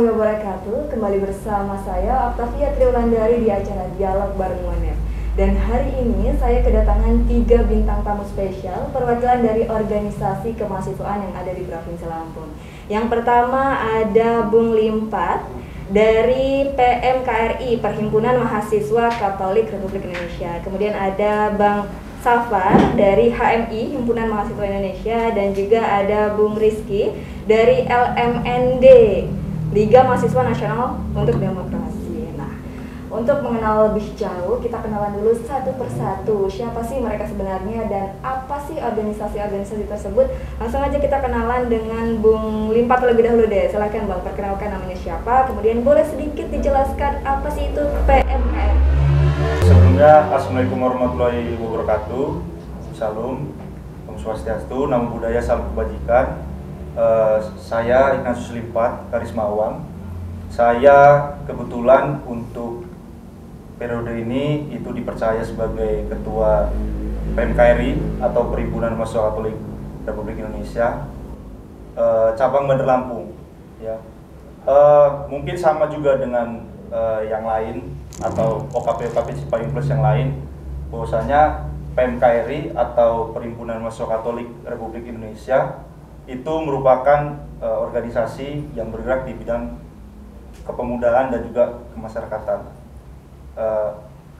warahmatullahi wabarakatuh. Kembali bersama saya Octavia Triulandari di acara Dialog Bareng UNEF. Dan hari ini saya kedatangan 3 bintang tamu spesial perwakilan dari organisasi kemahasiswaan yang ada di Provinsi Lampung. Yang pertama ada Bung Limpat dari PMKRI, Perhimpunan Mahasiswa Katolik Republik Indonesia. Kemudian ada Bang Safar dari HMI, Himpunan Mahasiswa Indonesia, dan juga ada Bung Rizky dari LMND, Liga Mahasiswa Nasional untuk Demokrasi. Nah, untuk mengenal lebih jauh, kita kenalan dulu satu persatu. Siapa sih mereka sebenarnya dan apa sih organisasi-organisasi tersebut? Langsung aja kita kenalan dengan Bung Limpat terlebih dahulu deh. Silakan Bang, perkenalkan namanya siapa, kemudian boleh sedikit dijelaskan apa sih itu PMKRI. Sebelumnya, Assalamualaikum warahmatullahi wabarakatuh. Salam, Om Swastiastu, Namo Buddhaya, Salam Kebajikan. Saya Ignatius Limpat, Karismawan. Saya kebetulan untuk periode ini itu dipercaya sebagai Ketua PMKRI atau Perhimpunan Mahasiswa Katolik Republik Indonesia, cabang Bandar Lampung. Ya. Mungkin sama juga dengan yang lain atau OKP-OKP Cipayung Plus yang lain, bahwasanya PMKRI atau Perhimpunan Mahasiswa Katolik Republik Indonesia itu merupakan organisasi yang bergerak di bidang kepemudaan dan juga kemasyarakatan.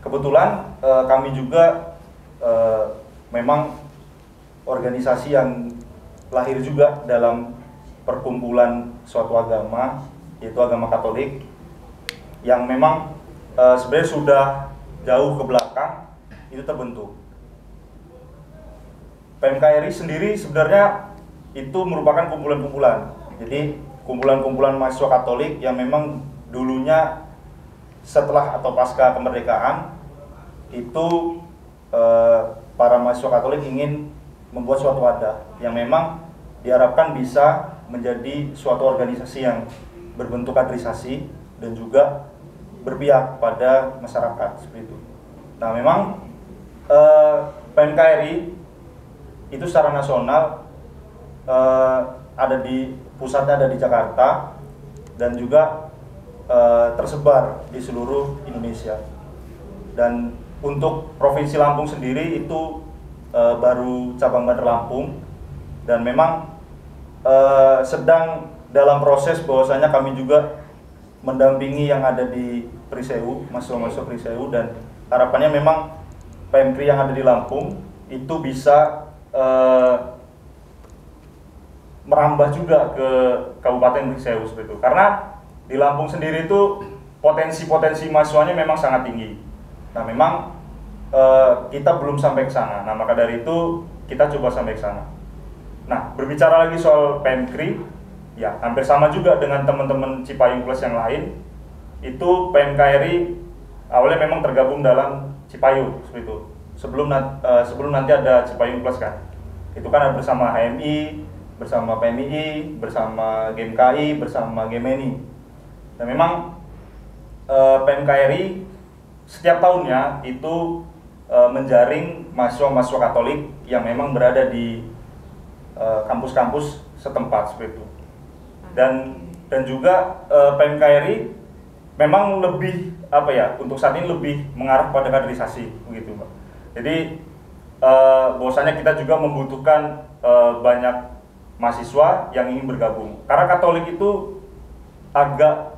Kebetulan kami juga memang organisasi yang lahir juga dalam perkumpulan suatu agama, yaitu agama Katolik, yang memang sebenarnya sudah jauh ke belakang itu terbentuk. PMKRI sendiri sebenarnya itu merupakan kumpulan-kumpulan. Jadi kumpulan-kumpulan mahasiswa Katolik yang memang dulunya setelah atau pasca kemerdekaan itu para mahasiswa Katolik ingin membuat suatu wadah yang memang diharapkan bisa menjadi suatu organisasi yang berbentuk kaderisasi dan juga berpihak pada masyarakat seperti itu. Nah, memang PMKRI itu secara nasional ada di pusatnya ada di Jakarta dan juga tersebar di seluruh Indonesia. Dan untuk Provinsi Lampung sendiri itu baru cabang Bandar Lampung, dan memang sedang dalam proses bahwasanya kami juga mendampingi yang ada di Prisewu, mahasiswa-mahasiswa Prisewu, dan harapannya memang PMKRI yang ada di Lampung itu bisa merambah juga ke Kabupaten Prisewu seperti itu. Karena di Lampung sendiri itu potensi-potensi mahasiswanya memang sangat tinggi. Nah, memang kita belum sampai ke sana. Nah, maka dari itu kita coba sampai ke sana. Nah, berbicara lagi soal PMKRI, ya, hampir sama juga dengan teman-teman Cipayung Plus yang lain. Itu PMKRI awalnya memang tergabung dalam Cipayung seperti itu. Sebelum nanti ada Cipayung Plus kan. Itu kan bersama HMI, bersama PMII, bersama GMKI, bersama GMNI. Dan memang PMKRI setiap tahunnya itu menjaring mahasiswa-mahasiswa Katolik yang memang berada di kampus-kampus setempat seperti itu. Dan juga PMKRI memang lebih untuk saat ini lebih mengarah pada kaderisasi begitu, Mbak. Jadi bahwasanya kita juga membutuhkan banyak mahasiswa yang ingin bergabung. Karena Katolik itu agak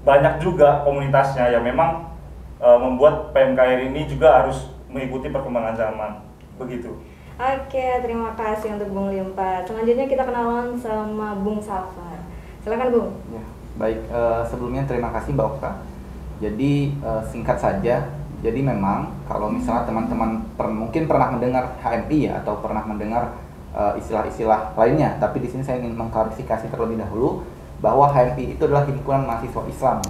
banyak juga komunitasnya yang memang membuat PMKRI ini juga harus mengikuti perkembangan zaman begitu. Oke, terima kasih untuk Bung Limpat. Selanjutnya kita kenalan sama Bung Safar. Silakan Bung. Ya, baik. Sebelumnya terima kasih Mbak Okta. Jadi singkat saja. Jadi memang kalau misalnya teman-teman mungkin pernah mendengar HMI ya, atau pernah mendengar istilah-istilah lainnya. Tapi di sini saya ingin mengklarifikasi terlebih dahulu bahwa HMI itu adalah Himpunan Mahasiswa Islam.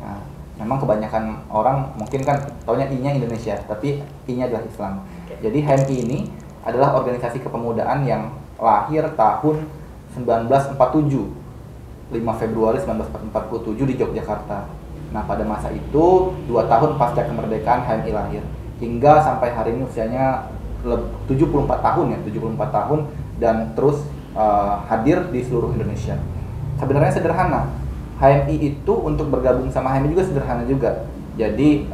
Nah, memang kebanyakan orang mungkin kan taunya I-nya Indonesia, tapi I-nya adalah Islam. Jadi HMI ini adalah organisasi kepemudaan yang lahir tahun 1947, 5 Februari 1947 di Yogyakarta. Nah, pada masa itu 2 tahun pasca kemerdekaan HMI lahir, hingga sampai hari ini usianya 74 tahun ya, 74 tahun, dan terus hadir di seluruh Indonesia. sebenarnya sederhana. HMI itu untuk bergabung sama HMI juga sederhana juga. Jadi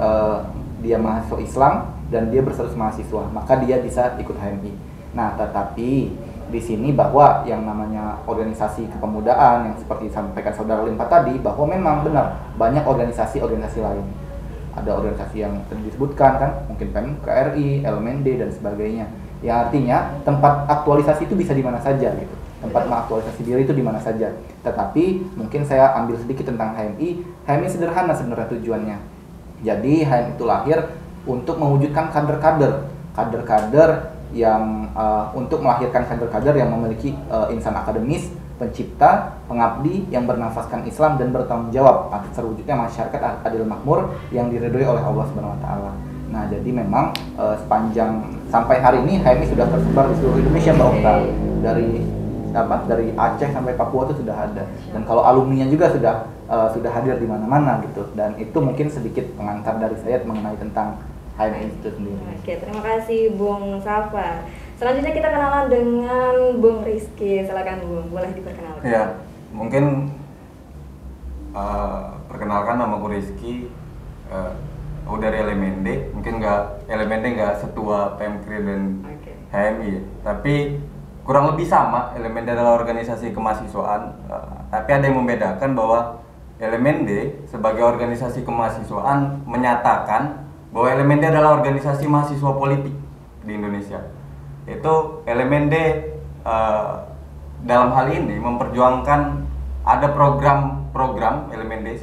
dia mahasiswa Islam dan dia berstatus mahasiswa, maka dia bisa ikut HMI. Nah, tetapi di sini bahwa yang namanya organisasi kepemudaan yang seperti disampaikan saudara Limpat tadi, bahwa memang benar banyak organisasi-organisasi lain. Ada organisasi yang tadi disebutkan kan, mungkin PMKRI, LMND dan sebagainya. Yang artinya tempat aktualisasi itu bisa di mana saja gitu. Tempat mengaktualisasi diri itu di mana saja. Tetapi mungkin saya ambil sedikit tentang HMI. HMI sederhana sebenarnya tujuannya. Jadi HMI itu lahir untuk mewujudkan kader-kader yang untuk melahirkan kader-kader yang memiliki insan akademis, pencipta, pengabdi yang bernafaskan Islam dan bertanggung jawab atas terwujudnya masyarakat adil makmur yang diridhoi oleh Allah Subhanahu wa taala. Nah, jadi memang sepanjang sampai hari ini HMI sudah tersebar di seluruh Indonesia, Mbak Okta. Dari Aceh sampai Papua itu sudah ada. Dan kalau alumninya juga sudah hadir di mana-mana gitu. Dan itu mungkin sedikit pengantar dari saya mengenai tentang HMI itu sendiri. Oke, terima kasih Bung Safar. Selanjutnya kita kenalan dengan Bung Rizky. Silakan Bung, boleh diperkenalkan. Ya, mungkin perkenalkan nama gue Rizky. Aku dari LMND. Mungkin LMND nggak setua PMKRI dan HMI, tapi kurang lebih sama. LMND adalah organisasi kemahasiswaan, tapi ada yang membedakan bahwa LMND sebagai organisasi kemahasiswaan menyatakan bahwa LMND adalah organisasi mahasiswa politik di Indonesia. Itu LMND dalam hal ini memperjuangkan ada program LMND,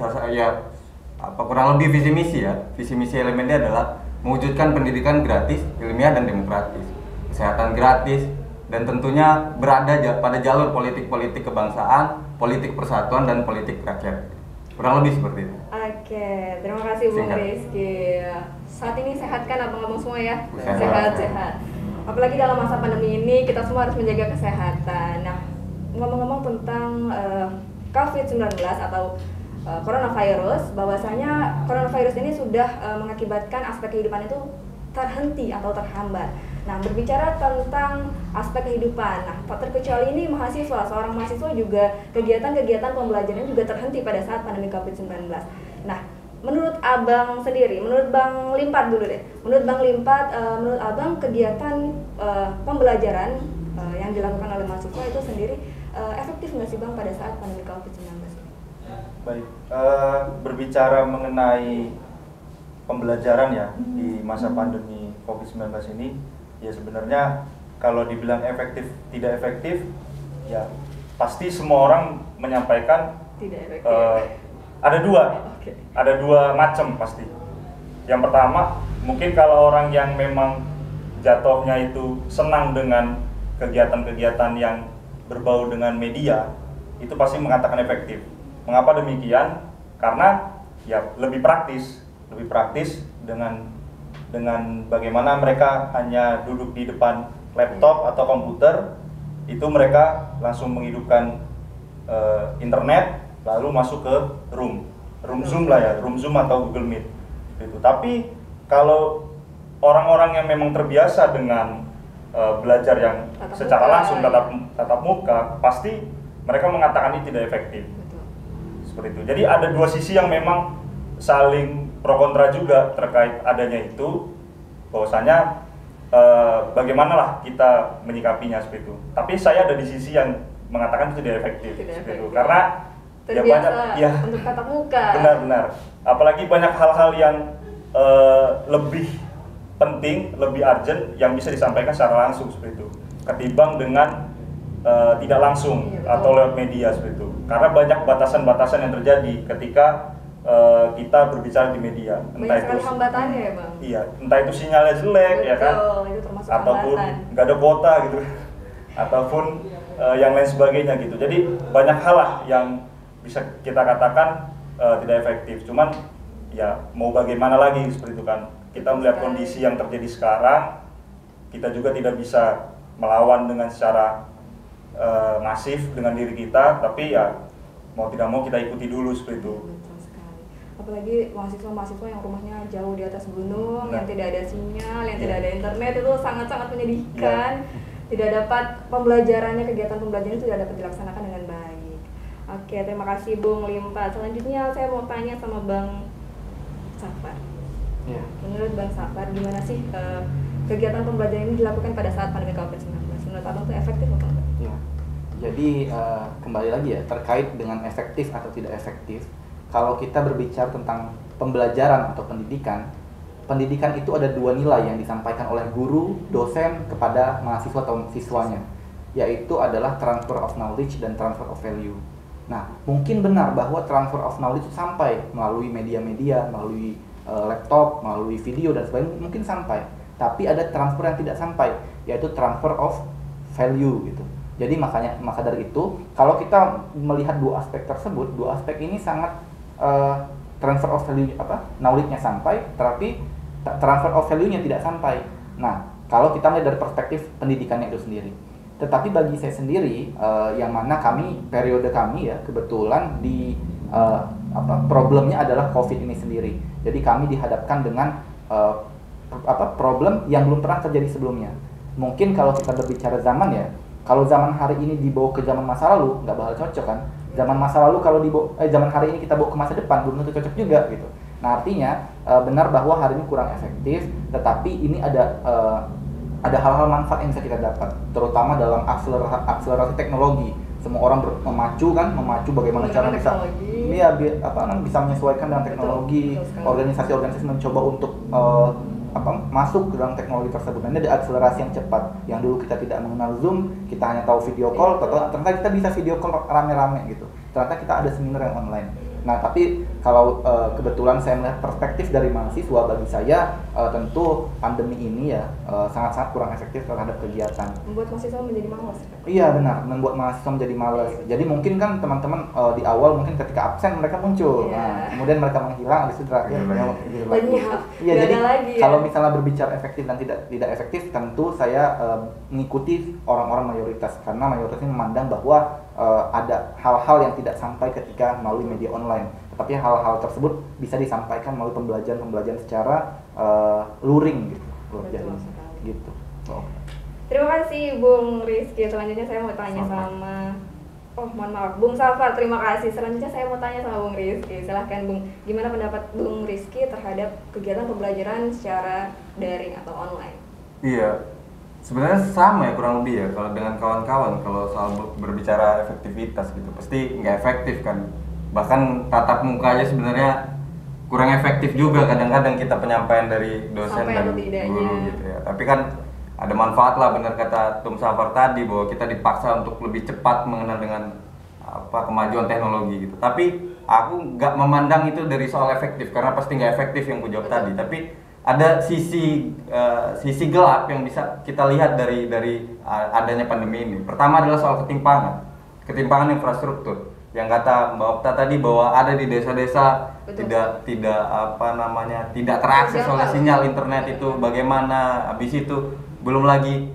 kurang lebih visi misi ya. Visi misi LMND adalah mewujudkan pendidikan gratis, ilmiah dan demokratis, kesehatan gratis, dan tentunya berada pada jalur politik kebangsaan, politik persatuan dan politik rakyat. Kurang lebih seperti itu. Oke, terima kasih Bung Rizky. Saat ini sehat kan abang-abang semua ya? Sehat. Apalagi dalam masa pandemi ini kita semua harus menjaga kesehatan. Nah, ngomong-ngomong tentang COVID-19 atau coronavirus, bahwasanya coronavirus ini sudah mengakibatkan aspek kehidupan itu terhenti atau terhambat. Nah, berbicara tentang aspek kehidupan, nah tak terkecuali ini seorang mahasiswa juga kegiatan-kegiatan pembelajaran juga terhenti pada saat pandemi COVID-19. Nah, menurut abang sendiri, menurut Bang Limpat dulu deh, menurut abang kegiatan pembelajaran yang dilakukan oleh mahasiswa itu sendiri efektif nggak sih Bang pada saat pandemi COVID-19? Baik, berbicara mengenai pembelajaran ya di masa pandemi COVID-19 ini, ya sebenarnya kalau dibilang efektif tidak efektif, ya pasti semua orang menyampaikan tidak efektif. Ada dua macam pasti. Yang pertama, mungkin kalau orang yang memang jatuhnya itu senang dengan kegiatan-kegiatan yang berbau dengan media, itu pasti mengatakan efektif. Mengapa demikian? Karena ya lebih praktis dengan bagaimana mereka hanya duduk di depan laptop atau komputer, itu mereka langsung menghidupkan internet, lalu masuk ke room Zoom atau Google Meet gitu. Tapi kalau orang-orang yang memang terbiasa dengan belajar yang secara langsung tatap muka, pasti mereka mengatakan ini tidak efektif. Seperti itu. Jadi ada dua sisi yang memang saling pro kontra juga terkait adanya itu, bahwasanya bagaimana lah kita menyikapinya seperti itu. Tapi saya ada di sisi yang mengatakan itu tidak efektif. Karena terbiasa untuk tatap muka. Benar. Apalagi banyak hal-hal yang lebih penting, lebih urgent yang bisa disampaikan secara langsung seperti itu, ketimbang dengan tidak langsung atau lewat media seperti itu. Karena banyak batasan-batasan yang terjadi ketika kita berbicara di media. Banyak sekali hambatannya ya Bang? Iya, entah itu sinyalnya jelek. Betul, ya kan, itu termasuk ataupun hambatan. nggak ada kuota gitu, ataupun yang lain sebagainya gitu. Jadi banyak hal lah yang bisa kita katakan tidak efektif. Cuman ya mau bagaimana lagi seperti itu kan. Kita melihat kondisi yang terjadi sekarang, kita juga tidak bisa melawan dengan secara masif dengan diri kita, tapi ya mau tidak mau kita ikuti dulu seperti itu. Betul sekali. Apalagi mahasiswa-mahasiswa yang rumahnya jauh di atas gunung, yang tidak ada sinyal, yang tidak ada internet, itu sangat-sangat menyedihkan. Tidak dapat kegiatan pembelajaran itu tidak dapat dilaksanakan dengan baik. Oke, terima kasih Bung Limpa. Selanjutnya saya mau tanya sama Bang Safar. Ya. Menurut Bang Safar, gimana sih kegiatan pembelajaran ini dilakukan pada saat pandemi COVID-19? Menurut Abang itu efektif atau enggak? Ya. Jadi kembali lagi ya, terkait dengan efektif atau tidak efektif. Kalau kita berbicara tentang pembelajaran atau pendidikan itu ada dua nilai yang disampaikan oleh guru, dosen kepada mahasiswa atau siswanya, yaitu adalah transfer of knowledge dan transfer of value. Nah, mungkin benar bahwa transfer of knowledge sampai melalui media-media, melalui laptop, melalui video dan sebagainya, mungkin sampai. Tapi ada transfer yang tidak sampai, yaitu transfer of value gitu. Jadi maka dari itu, kalau kita melihat dua aspek tersebut, dua aspek ini sangat transfer of value knowledge-nya sampai, tapi transfer of value-nya tidak sampai. Nah, kalau kita melihat dari perspektif pendidikannya itu sendiri. Tetapi bagi saya sendiri, yang mana periode kami ya kebetulan di problemnya adalah COVID ini sendiri. Jadi kami dihadapkan dengan problem yang belum pernah terjadi sebelumnya. Mungkin kalau kita berbicara zaman ya, kalau zaman hari ini dibawa ke zaman masa lalu nggak bakal cocok kan. Zaman masa lalu kalau zaman hari ini kita bawa ke masa depan belum tentu cocok juga gitu. Nah, artinya benar bahwa hari ini kurang efektif, tetapi ini ada hal-hal manfaat yang bisa kita dapat, terutama dalam akselerasi teknologi. Semua orang memacu bagaimana cara bisa bisa menyesuaikan dengan teknologi. Organisasi-organisasi mencoba untuk masuk ke dalam teknologi tersebut. Nah, ini ada akselerasi yang cepat. Yang dulu kita tidak mengenal Zoom, kita hanya tahu video call, ternyata kita bisa video call rame-rame gitu. Ternyata kita ada seminar yang online. Nah, tapi kalau kebetulan saya melihat perspektif dari mahasiswa, bagi saya tentu pandemi ini ya sangat-sangat kurang efektif terhadap kegiatan. Membuat mahasiswa menjadi malas. Iya benar, membuat mahasiswa menjadi malas. Jadi mungkin kan teman-teman di awal mungkin ketika absen mereka muncul, nah, kemudian mereka menghilang, habis itu terakhir Iya, jadi kalau misalnya berbicara efektif dan tidak efektif, tentu saya mengikuti orang-orang mayoritas, karena mayoritas ini memandang bahwa ada hal-hal yang tidak sampai ketika melalui media online, tetapi hal-hal tersebut bisa disampaikan melalui pembelajaran secara luring gitu. Terima kasih Bung Rizky. Selanjutnya saya mau tanya mohon maaf, Bung Safar, terima kasih. Selanjutnya saya mau tanya sama Bung Rizky. Silahkan Bung, gimana pendapat Bung Rizky terhadap kegiatan pembelajaran secara daring atau online? Iya, sebenarnya sama ya kurang lebih ya kalau dengan kawan-kawan, kalau soal berbicara efektivitas gitu pasti nggak efektif kan. Bahkan tatap muka aja sebenarnya kurang efektif juga kadang-kadang kita penyampaian dari dosen dan guru gitu ya. Tapi kan ada manfaat lah, benar kata Tum Safar tadi, bahwa kita dipaksa untuk lebih cepat mengenal dengan kemajuan teknologi gitu. Tapi aku nggak memandang itu dari soal efektif, karena pasti nggak efektif yang ku jawab tadi. Tapi ada sisi gelap yang bisa kita lihat dari adanya pandemi ini. Pertama adalah soal ketimpangan infrastruktur. Yang kata Mbak Okta tadi bahwa ada di desa-desa tidak terakses oleh sinyal internet itu bagaimana. Habis itu belum lagi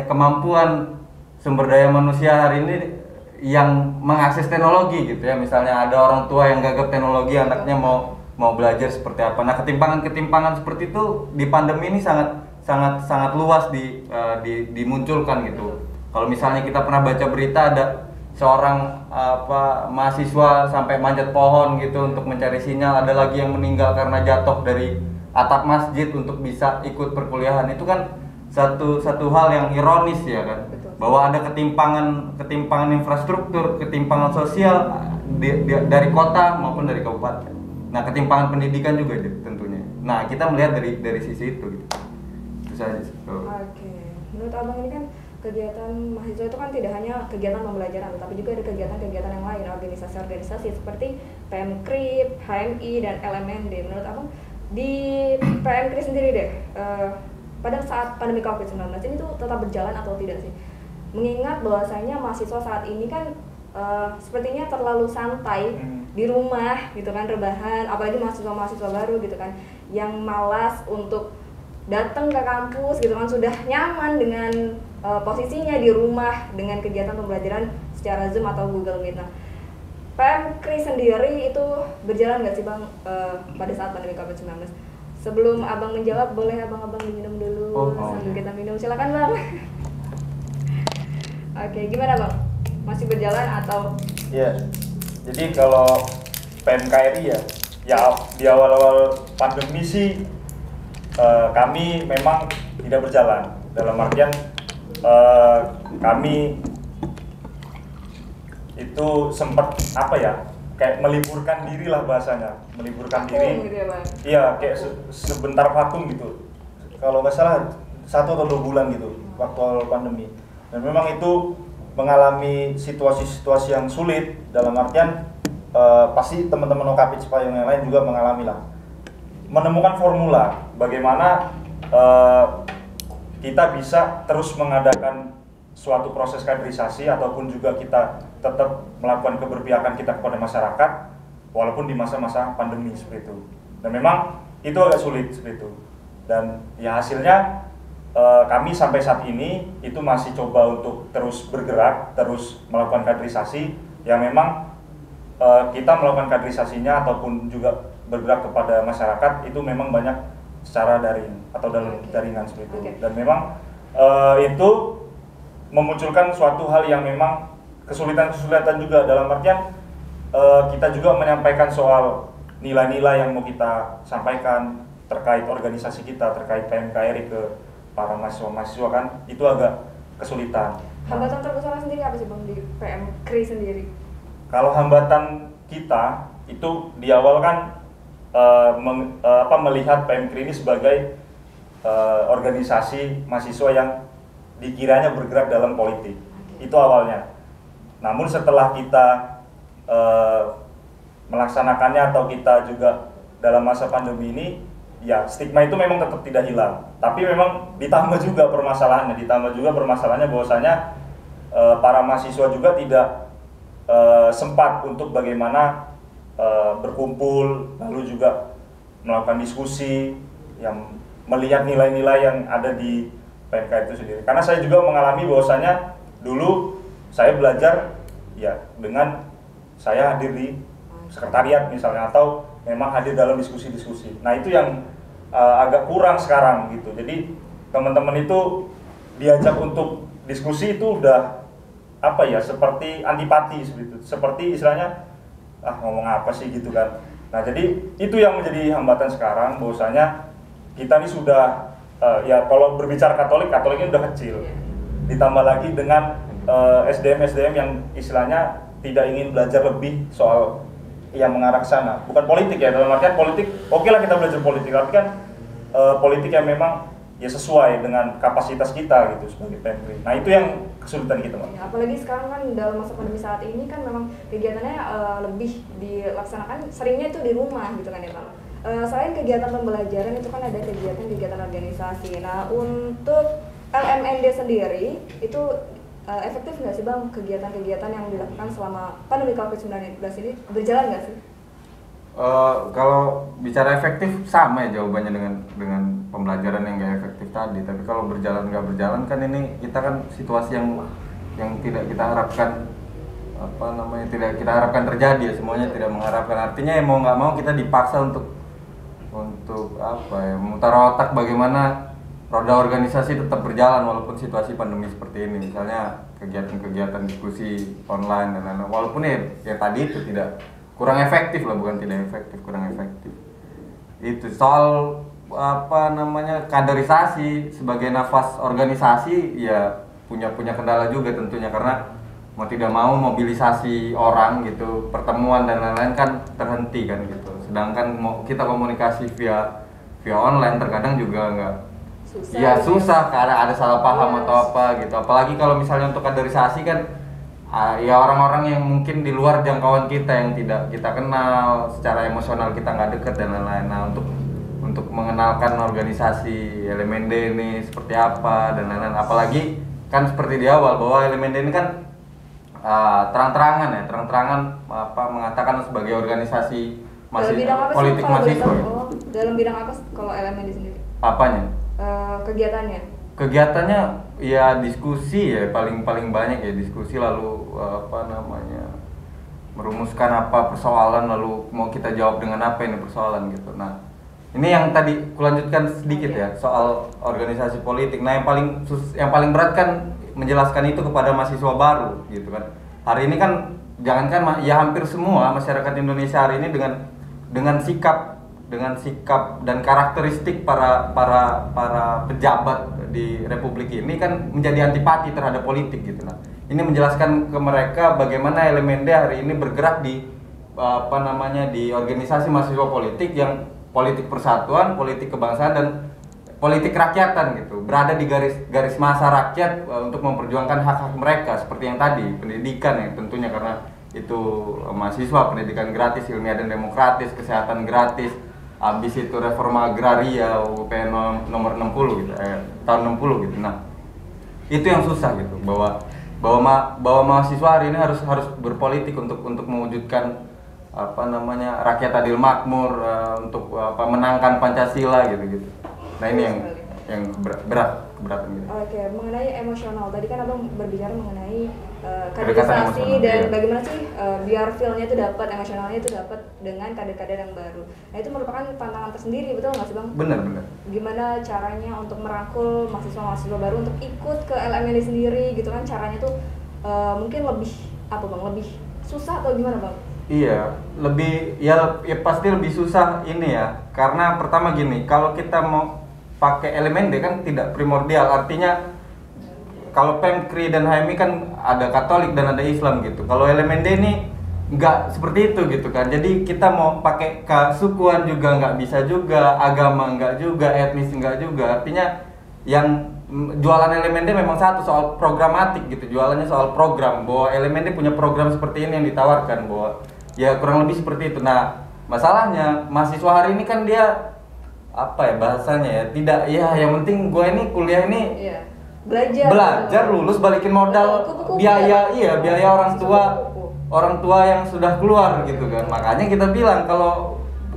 kemampuan sumber daya manusia hari ini yang mengakses teknologi gitu ya. Misalnya ada orang tua yang gagap teknologi, anaknya mau belajar seperti apa. Nah, ketimpangan seperti itu di pandemi ini sangat luas dimunculkan gitu. Kalau misalnya kita pernah baca berita ada seorang mahasiswa sampai manjat pohon gitu untuk mencari sinyal, ada lagi yang meninggal karena jatuh dari atap masjid untuk bisa ikut perkuliahan. Itu kan satu hal yang ironis ya kan. Betul. Bahwa ada ketimpangan infrastruktur, ketimpangan sosial dari kota maupun dari kabupaten. Nah, ketimpangan pendidikan juga tentunya. Nah, kita melihat dari sisi itu gitu. Itu saja. Oke. Menurut Abang ini kan kegiatan mahasiswa itu kan tidak hanya kegiatan pembelajaran, tapi juga ada kegiatan-kegiatan yang lain, organisasi-organisasi seperti PMKRIP, HMI, dan LMND. Menurut Abang di PMKRIP sendiri deh, pada saat pandemi COVID-19 ini tuh tetap berjalan atau tidak sih? Mengingat bahwasanya mahasiswa saat ini kan sepertinya terlalu santai di rumah gitu kan, rebahan, apalagi mahasiswa-mahasiswa baru gitu kan, yang malas untuk datang ke kampus gitu kan, sudah nyaman dengan posisinya di rumah dengan kegiatan pembelajaran secara Zoom atau Google Meet. Nah, PMKRI sendiri itu berjalan nggak sih Bang pada saat pandemi COVID-19? Sebelum Abang menjawab, boleh abang-abang diminum dulu sambil kita minum. Silakan Bang. Oke, gimana Bang? Masih berjalan atau Ya, jadi kalau PMKRI ya di awal-awal pandemi sih kami memang tidak berjalan. Dalam artian kami itu sempat kayak meliburkan diri lah bahasanya, meliburkan diri. Gitu ya, Bang? Iya, kayak sebentar vakum gitu. Kalau nggak salah 1 atau 2 bulan gitu waktu awal pandemi. Dan memang itu mengalami situasi-situasi yang sulit, dalam artian pasti teman-teman OKP Cipayung yang lain juga mengalami lah. Menemukan formula bagaimana kita bisa terus mengadakan suatu proses kaderisasi ataupun juga kita tetap melakukan keberpihakan kita kepada masyarakat walaupun di masa-masa pandemi seperti itu. Dan memang itu agak sulit seperti itu. Dan ya hasilnya kami sampai saat ini itu masih coba untuk terus bergerak, terus melakukan kaderisasi yang memang kita melakukan kaderisasinya ataupun juga bergerak kepada masyarakat itu memang banyak secara daring atau dalam jaringan seperti itu. Dan memang itu memunculkan suatu hal yang memang kesulitan-kesulitan juga, dalam artian kita juga menyampaikan soal nilai-nilai yang mau kita sampaikan terkait organisasi kita, terkait PMKRI ke para mahasiswa-mahasiswa kan itu agak kesulitan. Hambatan terbesar sendiri apa sih Bang di PMKRI sendiri? Kalau hambatan kita itu di awal kan melihat PMKRI ini sebagai organisasi mahasiswa yang dikiranya bergerak dalam politik. Itu awalnya. Namun setelah kita melaksanakannya atau kita juga dalam masa pandemi ini, ya stigma itu memang tetap tidak hilang. Tapi memang ditambah juga permasalahannya bahwasanya para mahasiswa juga tidak sempat untuk bagaimana berkumpul, lalu juga melakukan diskusi yang melihat nilai-nilai yang ada di PMK itu sendiri. Karena saya juga mengalami bahwasanya dulu saya belajar ya dengan saya hadir di sekretariat misalnya atau memang hadir dalam diskusi-diskusi. Nah itu yang agak kurang sekarang gitu. Jadi teman-teman itu diajak untuk diskusi itu udah seperti antipati seperti istilahnya ngomong apa sih gitu kan. Nah jadi itu yang menjadi hambatan sekarang bahwasanya kita ini sudah ya kalau berbicara Katoliknya udah kecil, ditambah lagi dengan SDM yang istilahnya tidak ingin belajar lebih soal yang mengarah ke sana, bukan politik ya, dalam artian politik oke lah kita belajar politik, tapi kan politik yang memang ya sesuai dengan kapasitas kita gitu sebagai PMKRI. Nah itu yang kesulitan kita Pak. Ya, apalagi sekarang kan dalam masa pandemi saat ini kan memang kegiatannya lebih dilaksanakan seringnya itu di rumah gitu kan ya Bang. Selain kegiatan pembelajaran itu kan ada kegiatan organisasi. Nah untuk LMND sendiri itu efektif nggak sih Bang kegiatan-kegiatan yang dilakukan selama pandemi COVID-19 ini berjalan nggak sih? Kalau bicara efektif sama ya jawabannya dengan pembelajaran yang nggak efektif tadi. Tapi kalau berjalan nggak berjalan kan ini kita kan situasi yang tidak kita harapkan tidak kita harapkan terjadi ya, semuanya tidak mengharapkan. Artinya ya mau nggak mau kita dipaksa untuk memutar otak bagaimana roda organisasi tetap berjalan walaupun situasi pandemi seperti ini. Misalnya kegiatan-kegiatan diskusi online dan lain-lain. Walaupun ya tadi itu tidak kurang efektif lah, bukan tidak efektif, kurang efektif. Itu soal kaderisasi sebagai nafas organisasi ya punya kendala juga tentunya, karena mau tidak mau mobilisasi orang gitu, pertemuan dan lain-lain kan terhenti kan gitu. Sedangkan mau kita komunikasi via online terkadang juga nggak susah karena ada salah paham atau apa gitu. Apalagi kalau misalnya untuk kaderisasi kan ya orang-orang yang mungkin di luar jangkauan kita yang tidak kita kenal, secara emosional kita nggak dekat dan lain-lain. Nah untuk mengenalkan organisasi LMND ini seperti apa dan lain-lain, apalagi kan seperti di awal bahwa LMND ini kan terang-terangan mengatakan sebagai organisasi politik mahasiswa. Dalam bidang apa kalau LMND sendiri? Apanya? Kegiatannya ya diskusi ya, paling banyak ya diskusi, lalu merumuskan apa persoalan lalu mau kita jawab dengan apa ini persoalan gitu. Nah ini yang tadi kulanjutkan sedikit ya soal organisasi politik. Nah yang paling berat kan menjelaskan itu kepada mahasiswa baru gitu kan. Hari ini kan jangankan ya hampir semua masyarakat Indonesia hari ini dengan sikap dan karakteristik para pejabat di Republik ini kan menjadi antipati terhadap politik gitu. Nah, ini menjelaskan ke mereka bagaimana LMND hari ini bergerak di di organisasi mahasiswa politik yang politik persatuan, politik kebangsaan dan politik rakyatan gitu, berada di garis masa rakyat untuk memperjuangkan hak-hak mereka seperti yang tadi pendidikan ya tentunya karena itu mahasiswa pendidikan gratis, ilmiah dan demokratis, kesehatan gratis, habis itu reforma agraria UPN nomor 60 gitu, tahun 60 gitu. Nah, itu yang susah gitu bahwa mahasiswa hari ini harus berpolitik untuk mewujudkan rakyat adil makmur, untuk menangkan Pancasila gitu. Nah, ini yang keberatan gitu. Oke, mengenai emosional tadi kan Abang berbicara mengenai Kedekatan kaderisasi emosional, dan iya. bagaimana sih biar feel-nya itu dapat, emosionalnya itu dapat dengan kader-kader yang baru. Nah, itu merupakan tantangan tersendiri, betul nggak sih Bang? Benar. Gimana caranya untuk merangkul mahasiswa-mahasiswa baru untuk ikut ke LMND sendiri gitu kan, caranya tuh mungkin lebih lebih susah atau gimana Bang? Iya, ya pasti lebih susah ini ya. Karena pertama gini, kalau kita mau pakai LMND kan tidak primordial. Artinya kalau PEMKRI dan HMI kan ada Katolik dan ada Islam gitu. Kalau LMND ini nggak seperti itu gitu kan. Jadi kita mau pakai kesukuan juga nggak bisa juga, agama nggak juga, etnis nggak juga. Artinya yang jualan LMND memang satu, soal programatik gitu. Jualannya soal program, bahwa LMND punya program seperti ini yang ditawarkan, bahwa ya kurang lebih seperti itu. Nah, masalahnya mahasiswa hari ini kan dia bahasanya ya, tidak ya, yang penting gue ini kuliah ini belajar lulus balikin modal, Kupu-kupu. biaya orang tua yang sudah keluar gitu kan. Hmm. Makanya kita bilang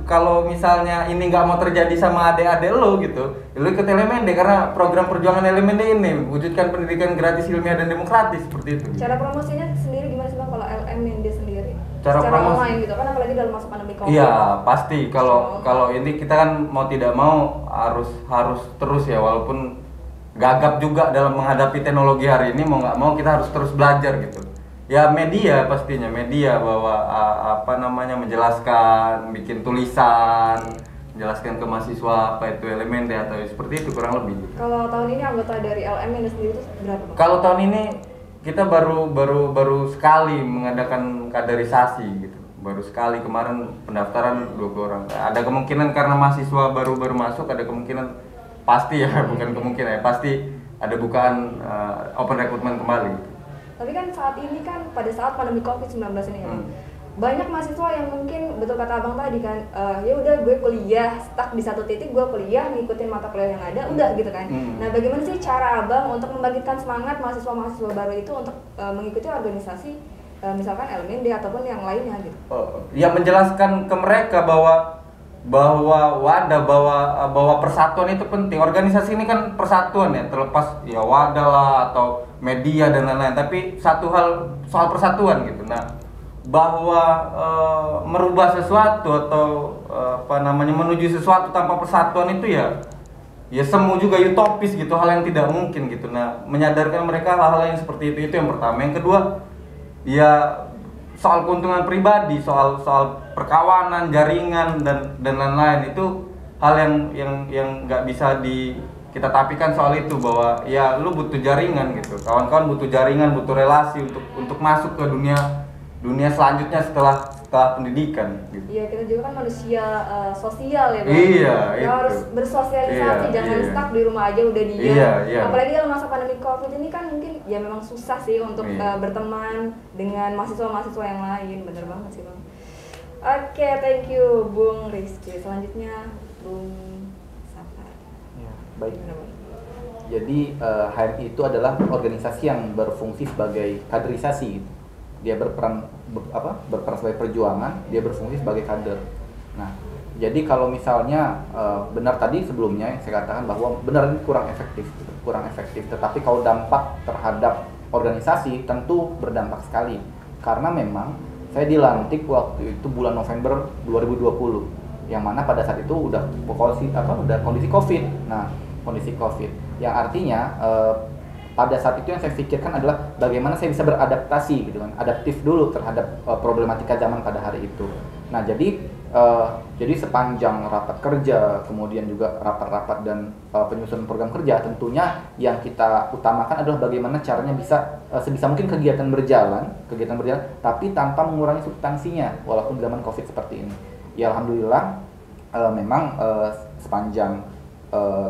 kalau misalnya ini nggak mau terjadi sama adik-adik lo gitu, lo ikut LMND karena program perjuangan LMND ini wujudkan pendidikan gratis, ilmiah dan demokratis seperti itu. Cara promosinya sendiri gimana sih Bang kalau LMND sendiri? Cara Secara promosi online gitu kan, apalagi dalam masa pandemi Covid. iya pasti, kalau ini kita kan mau tidak mau harus terus ya, walaupun gagap juga dalam menghadapi teknologi hari ini, mau nggak mau kita harus terus belajar gitu. Ya media pastinya, bahwa menjelaskan, bikin tulisan, menjelaskan ke mahasiswa apa itu LMND atau seperti itu kurang lebih. Kalau tahun ini anggota dari LMND sendiri itu berapa Bang? Kalau tahun ini kita baru sekali mengadakan kaderisasi gitu. Baru sekali, kemarin pendaftaran 20 orang. Ada kemungkinan karena mahasiswa baru masuk, ada kemungkinan pasti ya, bukan kemungkinan ya, pasti ada bukaan open recruitment kembali gitu. Tapi kan saat ini kan pada saat pandemi Covid-19 ini ya Bang, banyak mahasiswa yang mungkin betul kata Abang tadi kan, ya udah gue kuliah stuck di satu titik, gue kuliah ngikutin mata kuliah yang ada, udah gitu kan. Nah, bagaimana sih cara Abang untuk membangkitkan semangat mahasiswa-mahasiswa baru itu untuk mengikuti organisasi misalkan LMND ataupun yang lainnya gitu? Ya menjelaskan ke mereka bahwa persatuan itu penting. Organisasi ini kan persatuan ya, terlepas ya wadah lah atau media dan lain-lain, tapi satu hal soal persatuan gitu. Nah, bahwa merubah sesuatu atau menuju sesuatu tanpa persatuan itu ya semu juga utopis gitu, hal yang tidak mungkin gitu. Nah, menyadarkan mereka hal-hal yang seperti itu yang pertama. Yang kedua, ya soal keuntungan pribadi, soal perkawanan, jaringan dan lain-lain, itu hal yang nggak bisa kita tapikan soal itu, bahwa ya lu butuh jaringan gitu, kawan-kawan butuh jaringan, butuh relasi untuk masuk ke dunia selanjutnya setelah pendidikan gitu. Iya, kita juga kan manusia sosial ya Bang. Iya, kita harus bersosialisasi, jangan stuck di rumah aja udah diam. Iya. Apalagi dalam masa pandemi Covid ini kan mungkin ya memang susah sih untuk berteman dengan mahasiswa-mahasiswa yang lain, bener banget sih Bang. Oke, thank you Bung Rizky. Selanjutnya Bung Safar. Ya, baik. Gimana, Bang? Jadi HMI itu adalah organisasi yang berfungsi sebagai kaderisasi gitu. Dia berperan sebagai perjuangan, dia berfungsi sebagai kader. Nah, jadi kalau misalnya benar tadi sebelumnya yang saya katakan bahwa benar ini kurang efektif, tetapi kalau dampak terhadap organisasi tentu berdampak sekali. Karena memang saya dilantik waktu itu bulan November 2020, yang mana pada saat itu udah kondisi Covid. Nah, kondisi Covid yang artinya pada saat itu yang saya pikirkan adalah bagaimana saya bisa beradaptasi gitu kan, adaptif dulu terhadap problematika zaman pada hari itu. Nah jadi sepanjang rapat kerja, kemudian juga rapat-rapat dan penyusunan program kerja, tentunya yang kita utamakan adalah bagaimana caranya bisa sebisa mungkin kegiatan berjalan, tapi tanpa mengurangi substansinya, walaupun zaman COVID seperti ini. Ya alhamdulillah, memang sepanjang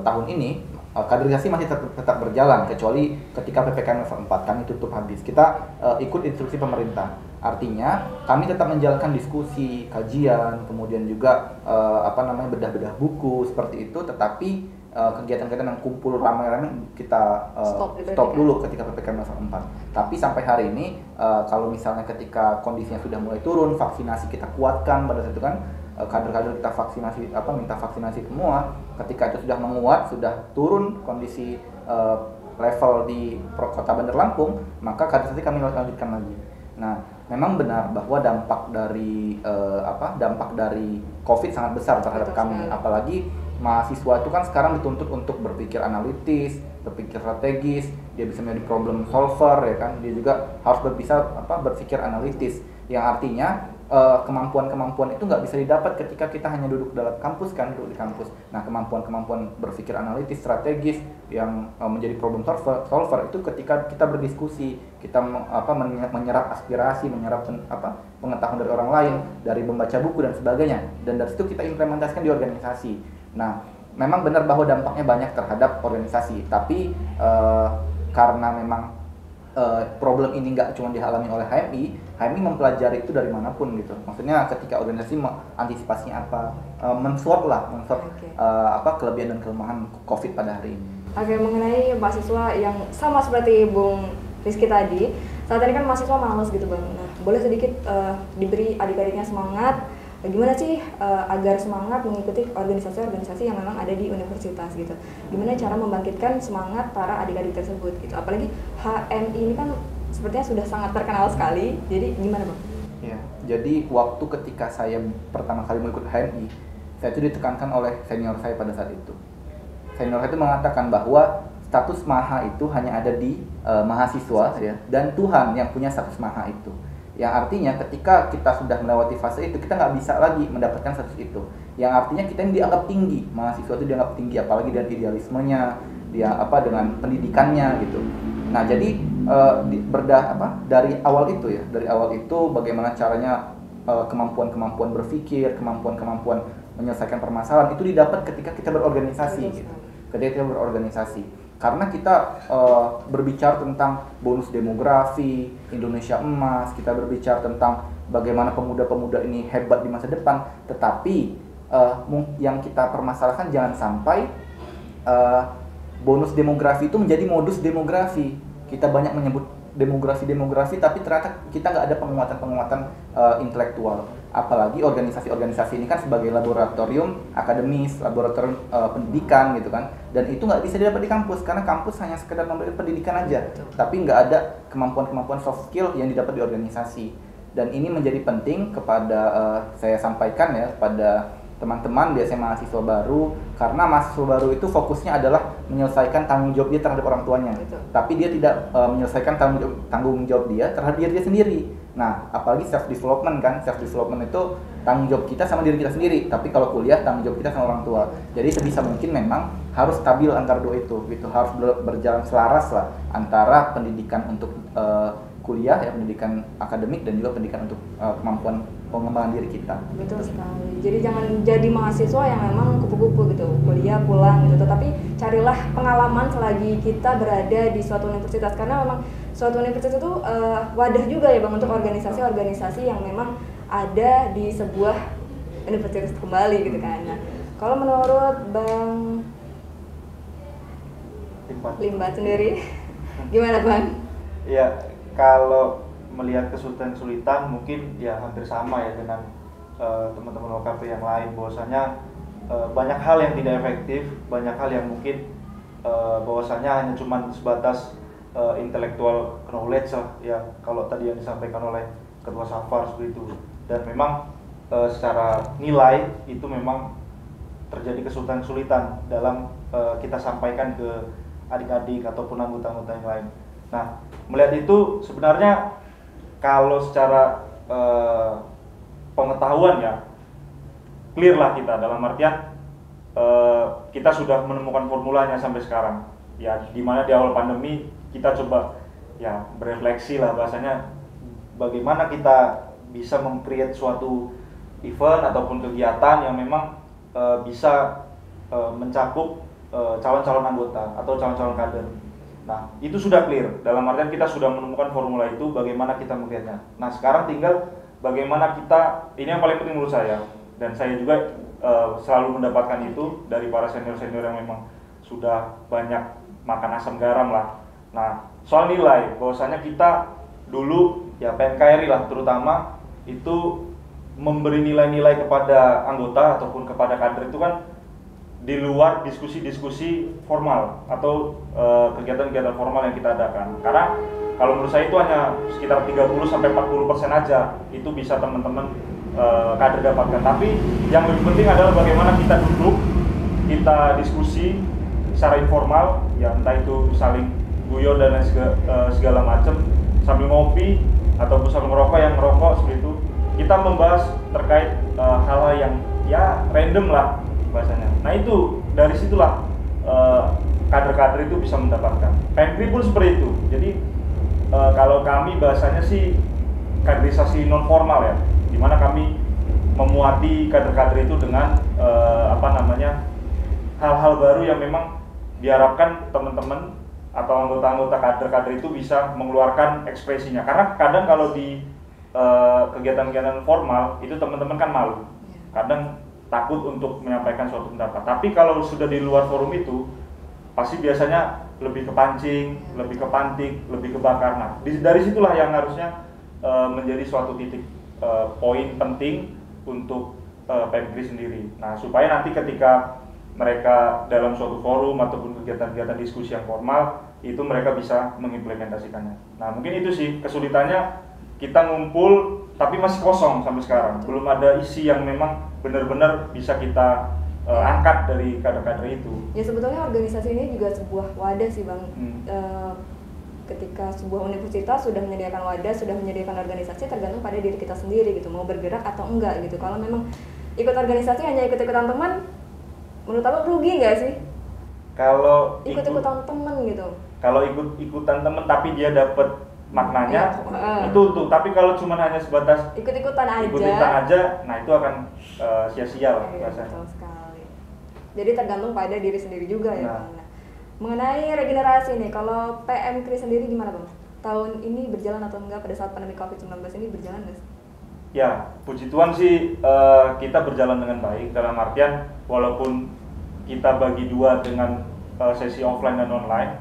tahun ini kaderisasi masih tetap berjalan, kecuali ketika PPKM level 4 kami tutup habis. Kita ikut instruksi pemerintah. Artinya kami tetap menjalankan diskusi, kajian, kemudian juga bedah-bedah buku seperti itu, tetapi kegiatan-kegiatan yang kumpul ramai-ramai kita stop dulu ketika PPKM level 4. Tapi sampai hari ini kalau misalnya ketika kondisinya sudah mulai turun, vaksinasi kita kuatkan pada saat itu kan, kader-kader kita vaksinasi minta vaksinasi semua. Ketika itu sudah menguat, sudah turun kondisi level di Kota Bandar Lampung, maka kaderisasi kami lanjutkan lagi. Nah, memang benar bahwa dampak dari COVID sangat besar terhadap kami, apalagi mahasiswa itu kan sekarang dituntut untuk berpikir analitis, berpikir strategis, dia bisa menjadi problem solver ya kan, dia juga harus berpikir analitis, yang artinya kemampuan-kemampuan itu nggak bisa didapat ketika kita hanya duduk dalam kampus kan, duduk di kampus. Nah, kemampuan-kemampuan berpikir analitis, strategis yang menjadi problem solver itu ketika kita berdiskusi, kita menyerap aspirasi, menyerap pengetahuan dari orang lain, dari membaca buku dan sebagainya, dan dari situ kita implementasikan di organisasi. Nah, memang benar bahwa dampaknya banyak terhadap organisasi, tapi karena memang problem ini nggak cuma dialami oleh HMI mempelajari itu dari manapun gitu. Maksudnya ketika organisasi antisipasinya men-SWOT kelebihan dan kelemahan COVID pada hari ini. Oke, mengenai mahasiswa yang sama seperti Bung Rizky tadi, saat ini kan mahasiswa malas gitu Bang. Nah, boleh sedikit diberi adik-adiknya semangat, gimana sih agar semangat mengikuti organisasi-organisasi yang memang ada di universitas gitu. Gimana cara membangkitkan semangat para adik-adik tersebut gitu. Apalagi HMI ini kan sepertinya sudah sangat terkenal sekali. Jadi gimana Bang? Ya, jadi waktu ketika saya pertama kali mengikut HMI, saya itu ditekankan oleh senior saya pada saat itu. Senior saya itu mengatakan bahwa status maha itu hanya ada di mahasiswa ya, dan Tuhan yang punya status maha itu. Yang artinya ketika kita sudah melewati fase itu, kita nggak bisa lagi mendapatkan status itu. Yang artinya kita ini dianggap tinggi, mahasiswa itu dianggap tinggi, apalagi dengan idealismenya, dengan pendidikannya gitu. Nah jadi dari awal itu bagaimana caranya kemampuan-kemampuan berpikir, kemampuan-kemampuan menyelesaikan permasalahan itu didapat ketika kita berorganisasi gitu. Ketika kita berorganisasi. Karena kita berbicara tentang bonus demografi, Indonesia emas, kita berbicara tentang bagaimana pemuda-pemuda ini hebat di masa depan, tetapi yang kita permasalahkan jangan sampai bonus demografi itu menjadi modus demografi. Kita banyak menyebut demografi, tapi ternyata kita nggak ada penguatan intelektual. Apalagi organisasi-organisasi ini kan sebagai laboratorium akademis, laboratorium pendidikan gitu kan, dan itu nggak bisa didapat di kampus karena kampus hanya sekedar memberikan pendidikan aja, tapi nggak ada kemampuan-kemampuan soft skill yang didapat di organisasi. Dan ini menjadi penting kepada saya sampaikan ya kepada teman-teman biasanya mahasiswa baru, karena mahasiswa baru itu fokusnya adalah menyelesaikan tanggung jawab dia terhadap orang tuanya. Betul. Tapi dia tidak menyelesaikan tanggung jawab dia terhadap diri dia sendiri. Nah, apalagi self development itu tanggung jawab kita sama diri kita sendiri. Tapi kalau kuliah tanggung jawab kita sama orang tua. Jadi sebisa mungkin memang harus stabil antara dua itu. Gitu harus berjalan selaras lah antara pendidikan untuk kuliah ya, pendidikan akademik, dan juga pendidikan untuk kemampuan pengembangan diri kita. Betul sekali. Jadi jangan jadi mahasiswa yang memang kupu-kupu gitu, kuliah pulang gitu. Tetapi carilah pengalaman selagi kita berada di suatu universitas, karena memang suatu universitas itu wadah juga ya Bang untuk organisasi-organisasi yang memang ada di sebuah universitas kembali gitu kan. Nah, kalau menurut Bang Limbat sendiri, gimana Bang? Ya, kalau melihat kesulitan mungkin ya hampir sama ya dengan teman-teman OKP yang lain, bahwasanya banyak hal yang tidak efektif, banyak hal yang mungkin bahwasanya hanya cuma sebatas intellectual knowledge lah ya, kalau tadi yang disampaikan oleh Ketua Safar seperti itu. Dan memang secara nilai itu memang terjadi kesulitan-kesulitan dalam kita sampaikan ke adik-adik ataupun anggota-anggota yang lain. Nah, melihat itu sebenarnya kalau secara pengetahuan ya clear lah kita, dalam artian kita sudah menemukan formulanya sampai sekarang. Ya, dimana di awal pandemi kita coba ya berefleksi lah bahasanya bagaimana kita bisa meng-create suatu event ataupun kegiatan yang memang bisa mencakup calon-calon anggota atau calon-calon kader. Nah, itu sudah clear. Dalam artian kita sudah menemukan formula itu, bagaimana kita melihatnya. Nah, sekarang tinggal bagaimana kita, ini yang paling penting menurut saya, dan saya juga selalu mendapatkan itu dari para senior-senior yang memang sudah banyak makan asam garam lah. Nah, soal nilai, bahwasanya kita dulu, ya PMKRI lah terutama, itu memberi nilai-nilai kepada anggota ataupun kepada kader itu kan di luar diskusi-diskusi formal atau kegiatan-kegiatan formal yang kita adakan. Karena kalau menurut saya itu hanya sekitar 30-40% aja itu bisa teman-teman kader dapatkan. Tapi yang lebih penting adalah bagaimana kita duduk, kita diskusi secara informal, ya entah itu saling guyon dan lain segala macam, sambil ngopi ataupun sambil ngerokok, yang ngerokok seperti itu. Kita membahas terkait hal-hal yang ya random lah bahasanya. Nah, itu dari situlah kader-kader itu bisa mendapatkan. PMKRI pun seperti itu. Jadi kalau kami bahasanya sih kaderisasi non formal ya, dimana kami memuati kader-kader itu dengan hal-hal baru yang memang diharapkan teman-teman atau anggota-anggota kader-kader itu bisa mengeluarkan ekspresinya. Karena kadang kalau di kegiatan-kegiatan formal itu teman-teman kan malu, kadang takut untuk menyampaikan suatu pendapat. Tapi kalau sudah di luar forum itu pasti biasanya lebih kepancing, lebih kepantik, lebih kebakar. Nah, dari situlah yang harusnya menjadi suatu titik poin penting untuk PMKRI sendiri. Nah, supaya nanti ketika mereka dalam suatu forum ataupun kegiatan-kegiatan diskusi yang formal itu mereka bisa mengimplementasikannya. Nah, mungkin itu sih kesulitannya, kita ngumpul tapi masih kosong sampai sekarang. Belum ada isi yang memang benar-benar bisa kita angkat dari kader-kader itu. Ya, sebetulnya organisasi ini juga sebuah wadah sih, Bang. Ketika sebuah universitas sudah menyediakan wadah, sudah menyediakan organisasi, tergantung pada diri kita sendiri gitu, mau bergerak atau enggak gitu. Kalau memang ikut organisasi hanya ikut-ikutan teman, menurut Abang rugi nggak sih? Kalau ikut-ikutan teman gitu. Kalau ikut-ikutan teman tapi dia dapat maknanya itu tuh. Tapi kalau cuma hanya sebatas ikut-ikutan aja, nah itu akan sia-sia lah rasanya. Betul sekali. Jadi tergantung pada diri sendiri juga ya, Bang. Nah, mengenai regenerasi nih, kalau PMKRI sendiri gimana, Bang? Tahun ini berjalan atau enggak pada saat pandemi COVID-19 ini, berjalan nggak sih? Ya, puji Tuhan sih kita berjalan dengan baik, dalam artian walaupun kita bagi dua dengan sesi offline dan online,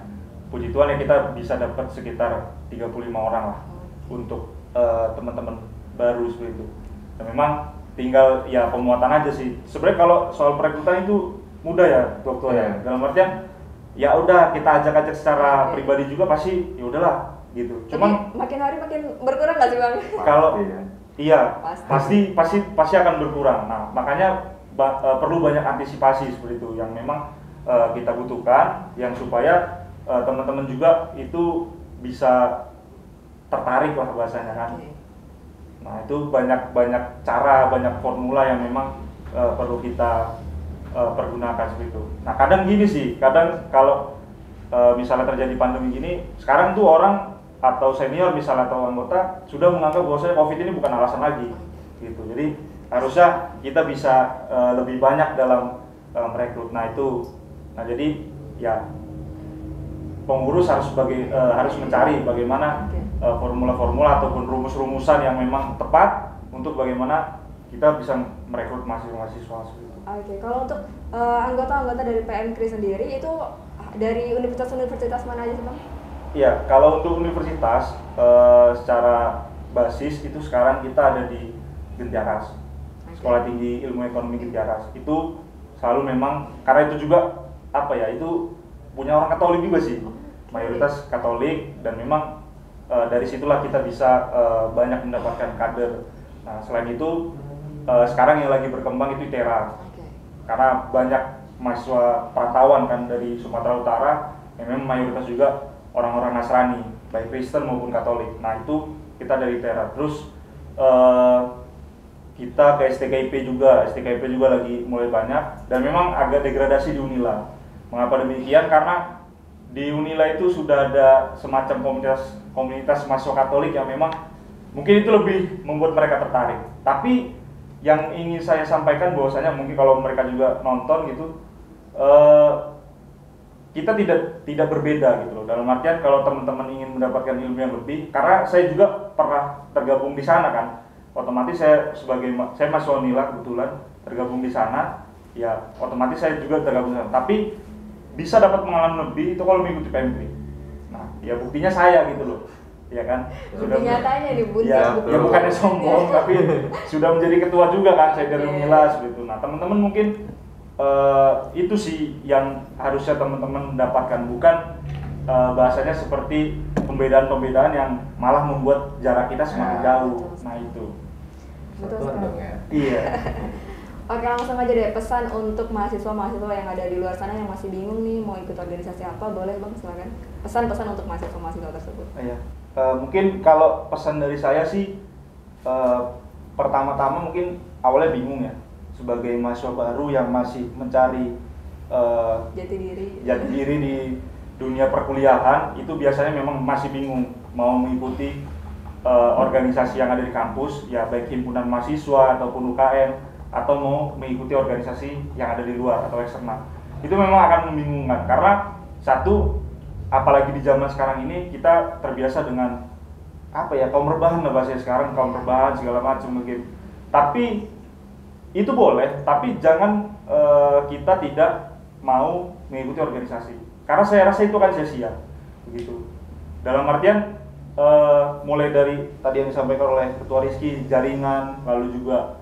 puji Tuhan ya kita bisa dapat sekitar 35 orang lah untuk teman-teman baru seperti itu. Dan memang tinggal ya pemuatan aja sih. Sebenarnya kalau soal perekrutan itu mudah ya, Dokter ya. Dalam artian ya udah kita ajak-ajak secara pribadi juga pasti ya udahlah gitu. Cuman makin hari makin berkurang nggak sih, Bang? Kalau iya, pasti akan berkurang. Nah, makanya perlu banyak antisipasi seperti itu yang memang kita butuhkan, yang supaya teman-teman juga itu bisa tertarik lah bahasanya kan. Nah, itu banyak cara, banyak formula yang memang perlu kita pergunakan seperti itu. Nah, kadang gini sih, kadang kalau misalnya terjadi pandemi gini, sekarang tuh orang atau senior misalnya atau anggota sudah menganggap bahwasanya COVID ini bukan alasan lagi gitu. Jadi harusnya kita bisa lebih banyak dalam merekrut. Nah, jadi ya pengurus harus mencari bagaimana formula-formula ataupun rumus-rumusan yang memang tepat untuk bagaimana kita bisa merekrut mahasiswa-mahasiswa seperti itu. Oke, kalau untuk anggota-anggota dari PMKRI sendiri itu dari universitas-universitas mana aja sih, Bang? Iya, kalau untuk universitas secara basis itu sekarang kita ada di Gentiaras, Sekolah Tinggi Ilmu Ekonomi Gentiaras. Itu selalu memang karena itu juga itu punya orang Katolik juga sih, mayoritas Katolik, dan memang dari situlah kita bisa banyak mendapatkan kader. Nah, selain itu sekarang yang lagi berkembang itu ITERA, karena banyak mahasiswa perantauan kan dari Sumatera Utara yang memang mayoritas juga orang-orang Nasrani, baik Kristen maupun Katolik. Nah itu kita dari Tera. Terus kita ke STKIP juga lagi mulai banyak, dan memang agak degradasi di Unila. Mengapa demikian? Karena di Unila itu sudah ada semacam komunitas mahasiswa Katolik yang memang mungkin itu lebih membuat mereka tertarik. Tapi yang ingin saya sampaikan bahwasanya mungkin kalau mereka juga nonton gitu, kita tidak berbeda gitu loh. Dalam artian kalau teman-teman ingin mendapatkan ilmu yang lebih, karena saya juga pernah tergabung di sana kan. Otomatis saya mahasiswa Unila kebetulan tergabung di sana, ya otomatis saya juga tergabung di sana. Tapi bisa dapat pengalaman lebih itu kalau mengikuti PMK. Nah, ya buktinya saya gitu loh, ya kan. Bukti nyatanya nih Bun. Ya bukannya sombong, tapi sudah menjadi ketua juga kan saya dari Unila seperti itu. Nah, teman-teman mungkin itu sih yang harusnya teman-teman dapatkan, bukan bahasanya seperti pembedaan-pembedaan yang malah membuat jarak kita semakin jauh. Nah itu. Betul sekali. Iya. Oke, langsung aja deh, pesan untuk mahasiswa-mahasiswa yang ada di luar sana yang masih bingung nih mau ikut organisasi apa, boleh Bang silakan. Pesan-pesan untuk mahasiswa-mahasiswa tersebut. Iya. Mungkin kalau pesan dari saya sih, pertama-tama mungkin awalnya bingung ya, sebagai mahasiswa baru yang masih mencari jati diri di dunia perkuliahan, itu biasanya memang masih bingung mau mengikuti organisasi yang ada di kampus, ya baik himpunan mahasiswa ataupun UKM, atau mau mengikuti organisasi yang ada di luar atau eksternal. Itu memang akan membingungkan, karena satu, apalagi di zaman sekarang ini kita terbiasa dengan kaum rebahan lah bahasanya sekarang, kaum rebahan segala macam mungkin. Tapi itu boleh, tapi jangan kita tidak mau mengikuti organisasi, karena saya rasa itu akan sia-sia begitu. Dalam artian mulai dari tadi yang disampaikan oleh Ketua Rizky, jaringan, lalu juga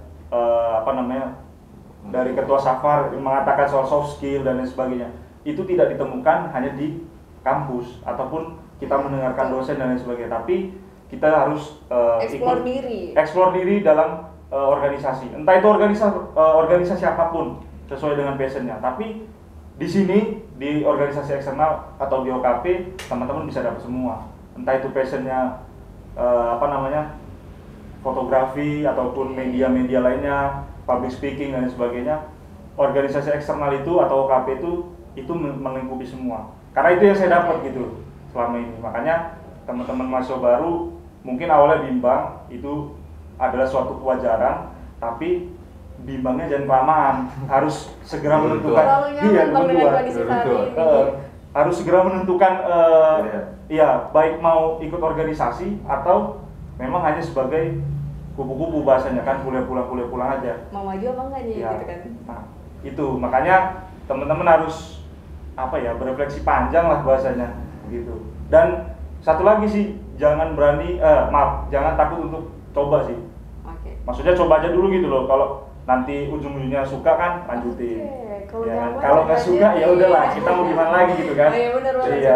dari Ketua Safar mengatakan soal soft skill dan lain sebagainya, itu tidak ditemukan hanya di kampus ataupun kita mendengarkan dosen dan lain sebagainya, tapi kita harus explore diri dalam organisasi, entah itu organisasi apapun sesuai dengan passionnya. Tapi di sini di organisasi eksternal atau di OKP teman-teman bisa dapat semua, entah itu passionnya fotografi ataupun media-media lainnya, public speaking dan sebagainya. Organisasi eksternal itu atau OKP itu melingkupi semua, karena itu yang saya dapat gitu selama ini. Makanya teman-teman mahasiswa baru mungkin awalnya bimbang, itu adalah suatu kewajaran, tapi bimbangnya jangan kelamaan, harus segera menentukan. Harus segera menentukan, ya baik mau ikut organisasi atau memang hanya sebagai kupu-kupu bahasanya kan, kuliah pulang aja. Mau maju apa enggak nih, ya, gitu kan? Nah itu makanya teman-teman harus berefleksi panjang lah bahasanya gitu. Dan satu lagi sih, jangan takut untuk coba sih. Okay. Maksudnya coba aja dulu gitu loh. Kalau nanti ujung-ujungnya suka kan lanjutin. Kalau nggak suka ya udahlah, kita mau gimana lagi gitu kan. Oh iya benar banget. Iya.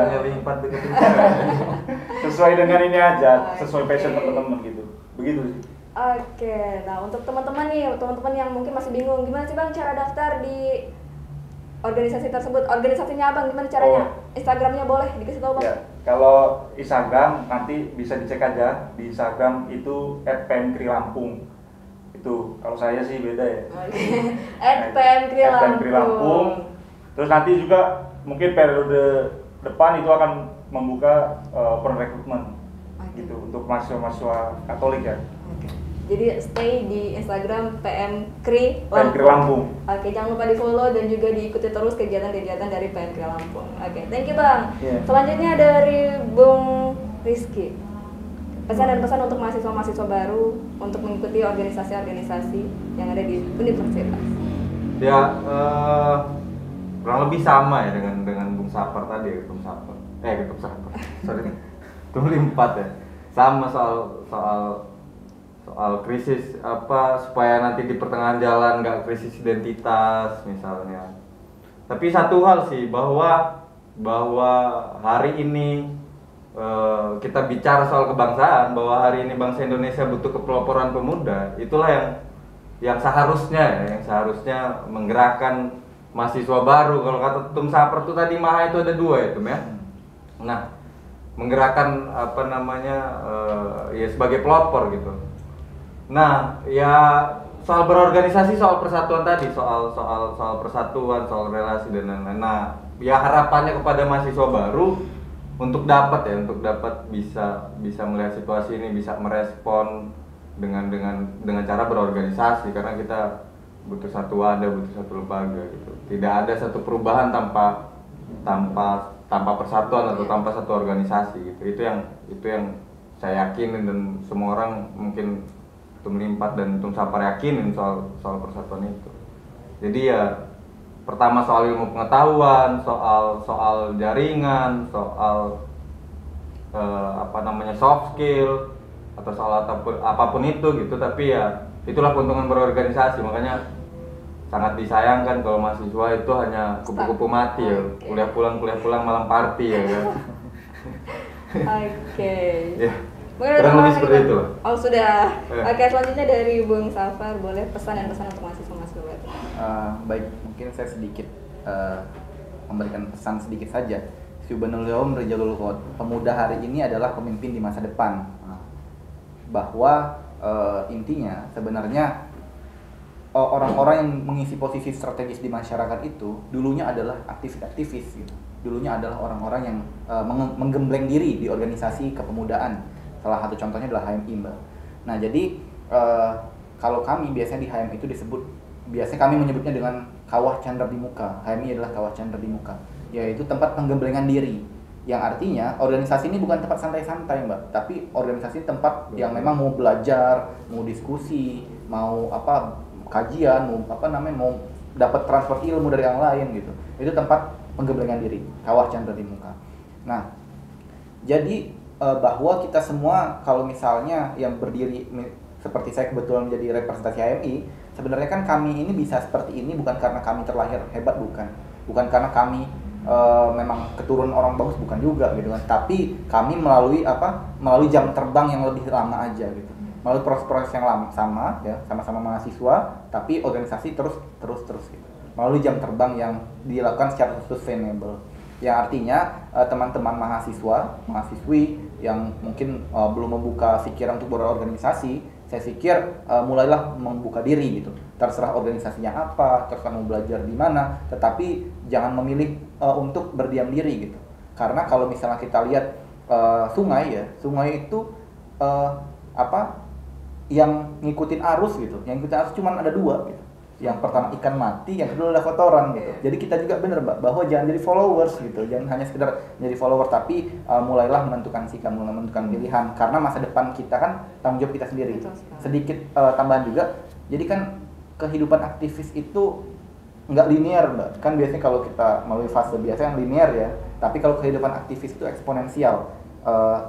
Sesuai dengan ini aja, sesuai passion teman-teman gitu. Begitu sih. Oke, nah untuk teman-teman yang mungkin masih bingung, gimana sih Bang cara daftar di organisasi tersebut? Organisasinya Abang gimana caranya? Instagramnya boleh dikasih tahu Bang? Ya, kalau Instagram nanti bisa dicek aja di Instagram itu @pmkrilampung. Itu kalau saya sih beda ya. @pmkrilampung. Terus nanti juga mungkin periode depan itu akan membuka perekrutmen gitu untuk mahasiswa Katolik ya. Jadi stay di Instagram PMKri Lampung. Oke, jangan lupa di follow dan juga diikuti terus kegiatan-kegiatan dari PMKri Lampung. Oke, thank you Bang. Yeah. Selanjutnya dari Bung Rizky. Pesan dan pesan untuk mahasiswa-mahasiswa baru untuk mengikuti organisasi-organisasi yang ada di universitas. Ya, kurang lebih sama ya dengan Bung Safar tadi ya, Ketum Safar. Sorry. Tum 4 ya. Sama soal krisis supaya nanti di pertengahan jalan nggak krisis identitas misalnya. Tapi satu hal sih, bahwa hari ini kita bicara soal kebangsaan, bahwa hari ini bangsa Indonesia butuh kepeloporan pemuda. Itulah yang seharusnya menggerakkan mahasiswa baru. Kalau kata Tum Saper tuh tadi Maha itu ada 2 ya Tum ya. Nah, menggerakkan apa namanya ya sebagai pelopor gitu. Nah, ya soal berorganisasi, soal persatuan tadi, soal persatuan, soal relasi dan lain-lain. Nah, ya harapannya kepada mahasiswa baru untuk dapat bisa melihat situasi ini, bisa merespon dengan cara berorganisasi, karena kita butuh satu wadah, butuh satu lembaga gitu. Tidak ada satu perubahan tanpa persatuan atau tanpa satu organisasi gitu. Itu yang saya yakinin dan semua orang mungkin Tum Limpat dan Tum Sapar yakinin soal persatuan itu. Jadi ya pertama soal ilmu pengetahuan, soal jaringan, soal soft skill atau soal apapun itu gitu. Tapi ya itulah keuntungan berorganisasi. Makanya sangat disayangkan kalau mahasiswa itu hanya kupu-kupu mati ya. Kuliah pulang malam party ya kan. Oke. Ya. Kurang lebih seperti itu. Oh sudah. Oke, selanjutnya dari Bung Safar, boleh pesan dan pesan untuk mahasiswa baru. Baik, mungkin saya sedikit memberikan pesan sedikit saja. Subhanul Yaum Rijalul Qad. Pemuda hari ini adalah pemimpin di masa depan. Bahwa intinya sebenarnya orang-orang yang mengisi posisi strategis di masyarakat itu dulunya adalah aktivis gitu. Dulunya adalah orang-orang yang menggembleng diri di organisasi kepemudaan. Salah satu contohnya adalah HMI, Mbak. Nah, jadi kalau kami biasanya di HMI itu biasanya kami menyebutnya dengan kawah candra di muka. HMI adalah kawah candra di muka, yaitu tempat penggemblengan diri. Yang artinya organisasi ini bukan tempat santai-santai, Mbak, tapi organisasi tempat yang memang mau belajar, mau diskusi, mau kajian, mau dapat transfer ilmu dari yang lain gitu. Itu tempat penggemblengan diri, kawah candra di muka. Nah, jadi bahwa kita semua kalau misalnya yang berdiri seperti saya kebetulan menjadi representasi HMI, sebenarnya kan kami ini bisa seperti ini bukan karena kami terlahir hebat, bukan karena kami memang keturunan orang bagus, bukan juga gitu kan, tapi kami melalui jam terbang yang lebih lama aja gitu, melalui proses yang lama sama-sama mahasiswa tapi organisasi terus gitu, melalui jam terbang yang dilakukan secara sustainable. Yang artinya teman-teman mahasiswi yang mungkin belum membuka pikiran untuk berorganisasi, saya pikir mulailah membuka diri gitu. Terserah organisasinya apa, terserah mau belajar di mana, tetapi jangan memilih untuk berdiam diri gitu. Karena kalau misalnya kita lihat sungai itu yang ngikutin arus gitu. Yang ngikutin arus cuma ada 2 gitu. Yang pertama ikan mati, yang kedua adalah kotoran gitu. Jadi kita juga benar, Mbak, bahwa jangan jadi followers gitu. Jangan hanya sekedar jadi follower, tapi mulailah menentukan sikap, menentukan pilihan. Karena masa depan kita kan tanggung jawab kita sendiri. Sedikit tambahan juga. Jadi kan kehidupan aktivis itu nggak linear, Mbak. Kan biasanya kalau kita melalui fase biasa yang linear ya. Tapi kalau kehidupan aktivis itu eksponensial.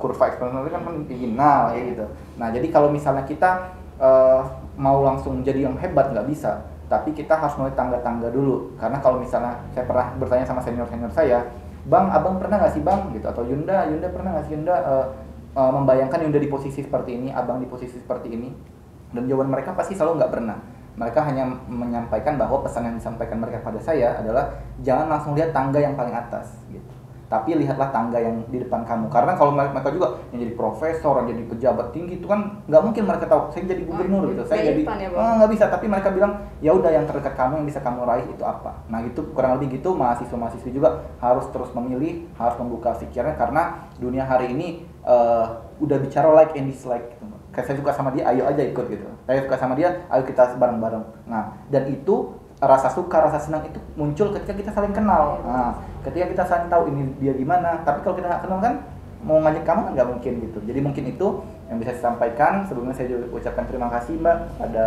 Kurva eksponensial itu kan marginal ya gitu. Nah, jadi kalau misalnya kita mau langsung jadi yang hebat nggak bisa. Tapi kita harus mulai tangga-tangga dulu. Karena kalau misalnya saya pernah bertanya sama senior-senior saya, Bang, abang pernah nggak sih Bang? Gitu. Atau Yunda pernah nggak sih Yunda membayangkan Yunda di posisi seperti ini, abang di posisi seperti ini? Dan jawaban mereka pasti selalu nggak pernah. Mereka hanya menyampaikan bahwa pesan yang disampaikan mereka pada saya adalah jangan langsung lihat tangga yang paling atas gitu. Tapi lihatlah tangga yang di depan kamu. Karena kalau mereka juga yang jadi profesor, yang jadi pejabat tinggi itu kan nggak mungkin mereka tahu saya jadi gubernur gitu. Saya jadi nggak bisa. Tapi mereka bilang ya udah yang terdekat kamu yang bisa kamu raih itu apa. Nah itu kurang lebih gitu. Mahasiswa-mahasiswi juga harus terus memilih, harus membuka pikirannya karena dunia hari ini udah bicara like and dislike gitu. Kayak saya suka sama dia, ayo aja ikut gitu. Saya suka sama dia, ayo kita bareng-bareng. Nah dan itu rasa suka, rasa senang itu muncul ketika kita saling kenal. Nah, ketika kita saling tahu ini dia gimana. Tapi kalau kita nggak kenal kan, mau ngajak kamu kan nggak mungkin gitu. Jadi mungkin itu yang bisa saya sampaikan. Sebelumnya saya juga ucapkan terima kasih Mbak pada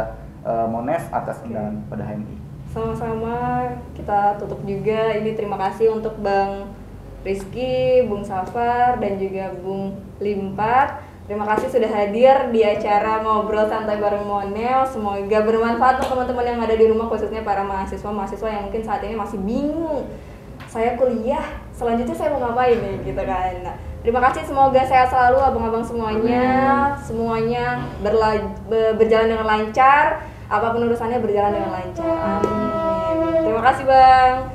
Mones atas undangan pada HMI. Sama-sama, kita tutup juga. Ini terima kasih untuk Bang Rizky, Bung Safar, dan juga Bung Limpat. Terima kasih sudah hadir di acara Ngobrol Santai bareng Monel. Semoga bermanfaat untuk teman-teman yang ada di rumah, khususnya para mahasiswa yang mungkin saat ini masih bingung. Saya kuliah, selanjutnya saya mau ngapain nih gitu kan. Nah, terima kasih, semoga sehat selalu abang-abang semuanya. Semuanya berjalan dengan lancar, apapun urusannya berjalan dengan lancar. Amin. Terima kasih Bang.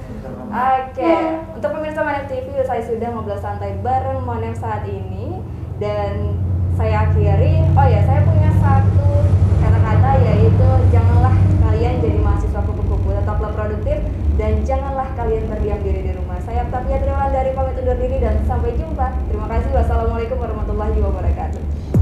Oke, untuk pemirsa Monef TV, saya sudah ngobrol santai bareng Monef saat ini. Dan saya akhiri, saya punya satu kata-kata, yaitu janganlah kalian jadi mahasiswa kupu-kupu, tetaplah produktif dan janganlah kalian berdiam diri di rumah. Saya Octavia Triwulandari pamit undur diri dan sampai jumpa. Terima kasih. Wassalamualaikum warahmatullahi wabarakatuh.